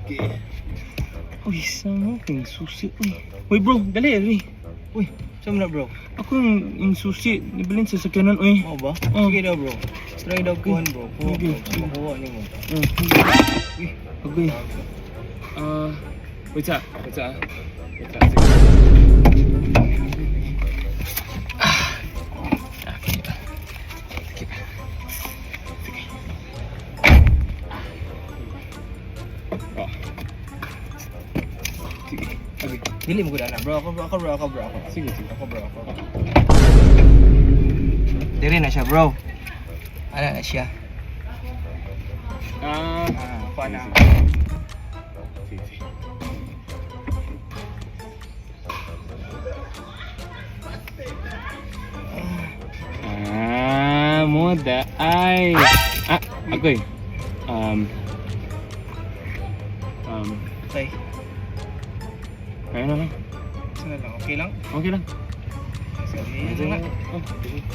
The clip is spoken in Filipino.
Sige. Uy, sama kang susi. Uy bro, dali, dali. Uy, saan mo na bro? Ako yung susi, nibilin sa sakyanan, uy. Oo ba? Oh. Sige daw bro. Try daw kuhan bro. Kuha Okay. bro. Makuha niyo mo. Uy, okay. Wait sa. Sige. Sige. Dili mo gudana bro. Ako. Sige. Ako. Diri na siya bro. Ano na siya? Kuha na. Sige. Moda ay. Agoy. Tay. Kaya na lang. Saan na lang? Okay lang? Okay lang. Sige na lang. Oh, sige.